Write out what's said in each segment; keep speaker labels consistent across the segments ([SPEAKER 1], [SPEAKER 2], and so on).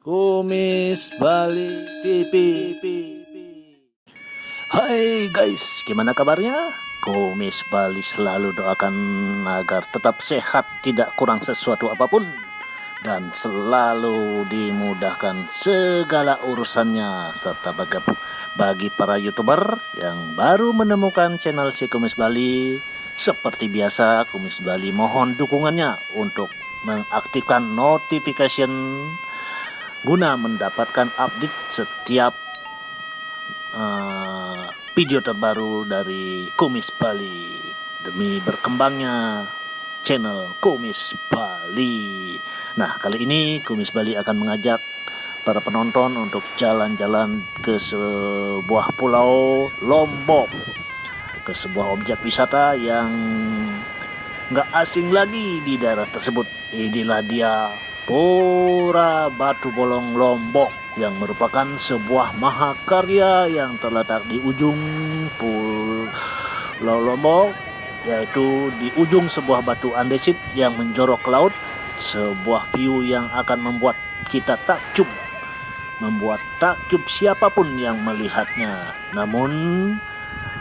[SPEAKER 1] Kumis Bali TV. Hai guys, gimana kabarnya? Kumis Bali selalu doakan agar tetap sehat, tidak kurang sesuatu apapun, dan selalu dimudahkan segala urusannya. Serta bagi para YouTuber yang baru menemukan channel si Kumis Bali, seperti biasa Kumis Bali mohon dukungannya untuk mengaktifkan notification guna mendapatkan update setiap video terbaru dari Kumis Bali demi berkembangnya channel Kumis Bali. Nah, kali ini Kumis Bali akan mengajak para penonton untuk jalan-jalan ke sebuah pulau Lombok, ke sebuah objek wisata yang nggak asing lagi di daerah tersebut. Inilah dia Pura Batu Bolong Lombok yang merupakan sebuah mahakarya yang terletak di ujung Pulau Lombok, yaitu di ujung sebuah batu andesit yang menjorok ke laut, sebuah view yang akan membuat kita takjub, membuat takjub siapapun yang melihatnya. Namun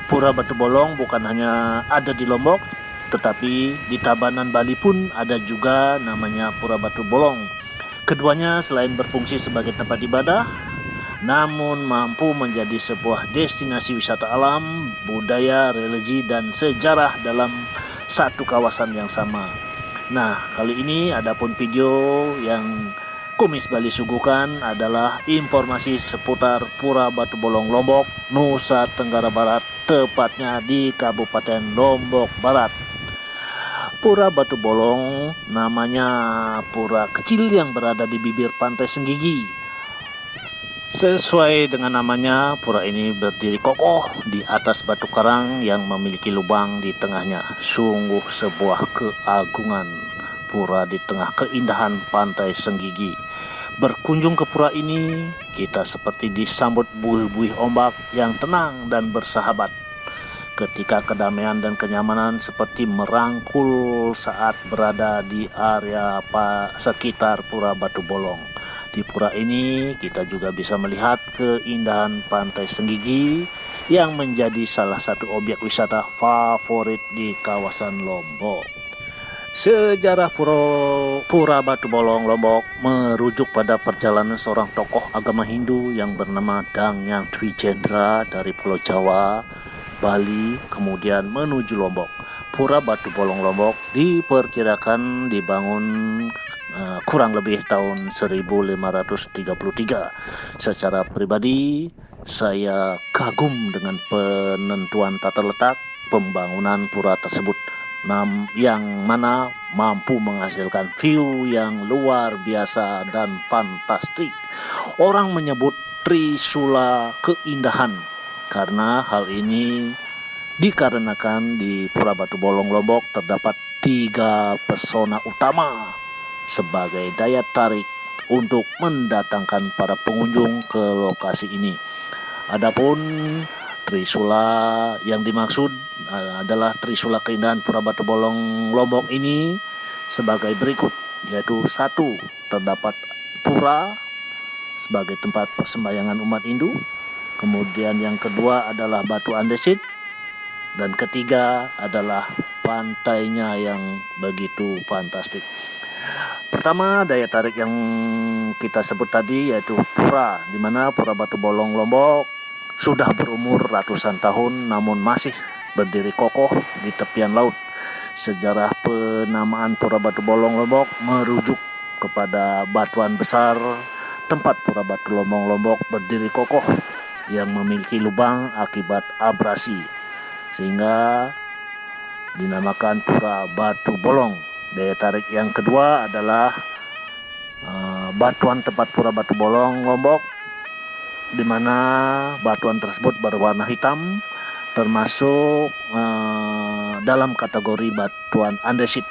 [SPEAKER 1] Pura Batu Bolong bukan hanya ada di Lombok, tetapi di Tabanan Bali pun ada juga namanya Pura Batu Bolong. Keduanya selain berfungsi sebagai tempat ibadah, namun mampu menjadi sebuah destinasi wisata alam, budaya, religi, dan sejarah dalam satu kawasan yang sama. Nah, kali ini adapun video yang Kumis Bali suguhkan adalah informasi seputar Pura Batu Bolong Lombok, Nusa Tenggara Barat, tepatnya di Kabupaten Lombok Barat. Pura Batu Bolong namanya pura kecil yang berada di bibir pantai Senggigi. Sesuai dengan namanya, pura ini berdiri kokoh di atas batu karang yang memiliki lubang di tengahnya. Sungguh sebuah keagungan pura di tengah keindahan pantai Senggigi. Berkunjung ke pura ini, kita seperti disambut buih-buih ombak yang tenang dan bersahabat. Ketika kedamaian dan kenyamanan seperti merangkul saat berada di area sekitar Pura Batu Bolong. Di pura ini kita juga bisa melihat keindahan pantai Senggigi yang menjadi salah satu objek wisata favorit di kawasan Lombok. Sejarah Pura Batu Bolong Lombok merujuk pada perjalanan seorang tokoh agama Hindu yang bernama Dangyang Twijendra dari Pulau Jawa, Bali, kemudian menuju Lombok. Pura Batu Bolong Lombok diperkirakan dibangun kurang lebih tahun 1533. Secara pribadi, saya kagum dengan penentuan tata letak pembangunan pura tersebut, yang mana mampu menghasilkan view yang luar biasa dan fantastik. Orang menyebut Trisula keindahan karena hal ini dikarenakan di Pura Batu Bolong Lombok terdapat 3 pesona utama sebagai daya tarik untuk mendatangkan para pengunjung ke lokasi ini. Adapun Trisula yang dimaksud adalah Trisula keindahan Pura Batu Bolong Lombok ini sebagai berikut, yaitu 1. Terdapat pura sebagai tempat persembahyangan umat Hindu. Kemudian yang kedua adalah batu andesit, dan ketiga adalah pantainya yang begitu fantastik. Pertama, daya tarik yang kita sebut tadi yaitu pura, di mana Pura Batu Bolong Lombok sudah berumur ratusan tahun namun masih berdiri kokoh di tepian laut. Sejarah penamaan Pura Batu Bolong Lombok merujuk kepada batuan besar tempat Pura Batu Bolong Lombok berdiri kokoh yang memiliki lubang akibat abrasi, sehingga dinamakan Pura Batu Bolong. Daya tarik yang kedua adalah batuan tempat Pura Batu Bolong Lombok, di mana batuan tersebut berwarna hitam, termasuk dalam kategori batuan andesit.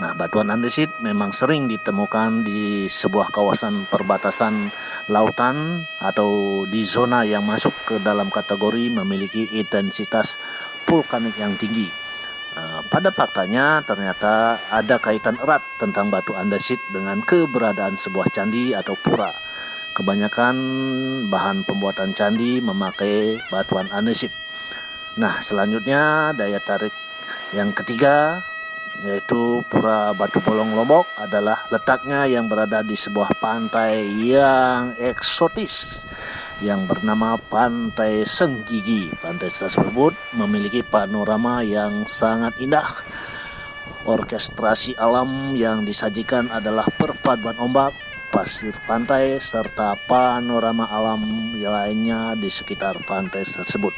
[SPEAKER 1] Nah, batuan andesit memang sering ditemukan di sebuah kawasan perbatasan lautan atau di zona yang masuk ke dalam kategori memiliki intensitas vulkanik yang tinggi. Pada faktanya ternyata ada kaitan erat tentang batu andesit dengan keberadaan sebuah candi atau pura. Kebanyakan bahan pembuatan candi memakai batuan andesit. Nah, selanjutnya daya tarik yang ketiga yaitu Pura Batu Bolong Lombok adalah letaknya yang berada di sebuah pantai yang eksotis yang bernama Pantai Senggigi. Pantai tersebut memiliki panorama yang sangat indah. Orkestrasi alam yang disajikan adalah perpaduan ombak, pasir pantai, serta panorama alam lainnya di sekitar pantai tersebut.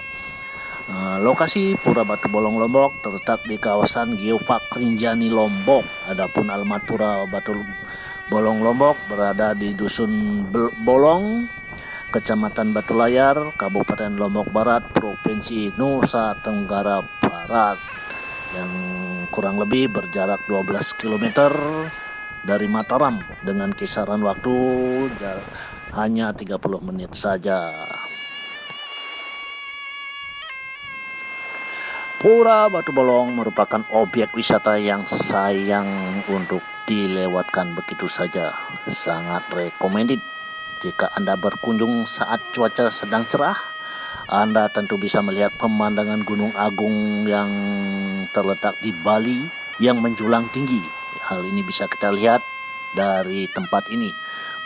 [SPEAKER 1] Lokasi Pura Batu Bolong Lombok terletak di kawasan Geopark Rinjani Lombok. Adapun alamat Pura Batu Bolong Lombok berada di Dusun Bolong, Kecamatan Batu Layar, Kabupaten Lombok Barat, Provinsi Nusa Tenggara Barat, yang kurang lebih berjarak 12 km dari Mataram dengan kisaran waktu hanya 30 menit saja. Pura Batu Bolong merupakan objek wisata yang sayang untuk dilewatkan begitu saja. Sangat recommended jika Anda berkunjung saat cuaca sedang cerah. Anda tentu bisa melihat pemandangan Gunung Agung yang terletak di Bali yang menjulang tinggi. Hal ini bisa kita lihat dari tempat ini.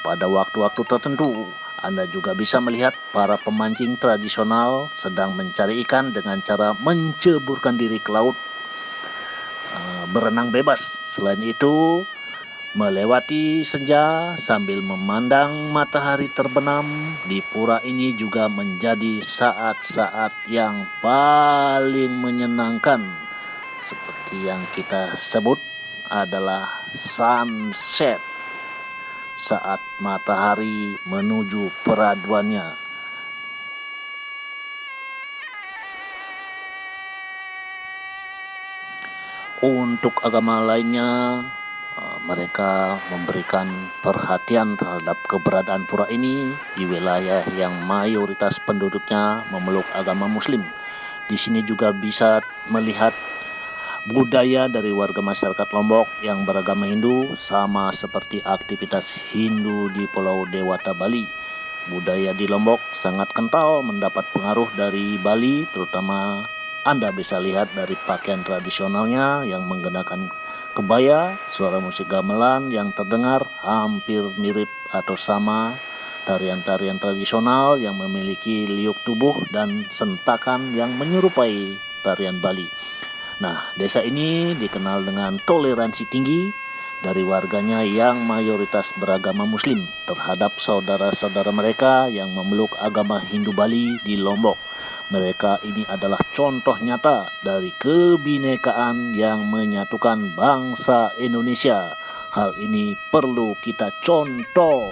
[SPEAKER 1] Pada waktu-waktu tertentu, Anda juga bisa melihat para pemancing tradisional sedang mencari ikan dengan cara menceburkan diri ke laut, berenang bebas. Selain itu, melewati senja sambil memandang matahari terbenam di pura ini juga menjadi saat-saat yang paling menyenangkan. Seperti yang kita sebut adalah sunset, saat matahari menuju peraduannya. Untuk agama lainnya, mereka memberikan perhatian terhadap keberadaan pura ini di wilayah yang mayoritas penduduknya memeluk agama Muslim. Di sini juga bisa melihat budaya dari warga masyarakat Lombok yang beragama Hindu, sama seperti aktivitas Hindu di Pulau Dewata, Bali. Budaya di Lombok sangat kental mendapat pengaruh dari Bali, terutama Anda bisa lihat dari pakaian tradisionalnya yang menggunakan kebaya, suara musik gamelan yang terdengar hampir mirip atau sama tarian-tarian tradisional yang memiliki liuk tubuh dan sentakan yang menyerupai tarian Bali. Nah, desa ini dikenal dengan toleransi tinggi dari warganya yang mayoritas beragama Muslim terhadap saudara-saudara mereka yang memeluk agama Hindu Bali di Lombok. Mereka ini adalah contoh nyata dari kebinekaan yang menyatukan bangsa Indonesia. Hal ini perlu kita contoh.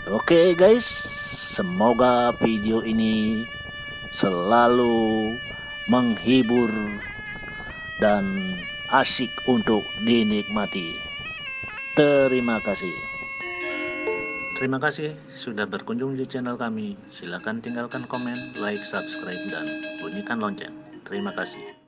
[SPEAKER 1] Oke guys, semoga video ini selalu menghibur dan asik untuk dinikmati. Terima kasih. Terima kasih sudah berkunjung di channel kami. Silakan tinggalkan komen, like, subscribe, dan bunyikan lonceng. Terima kasih.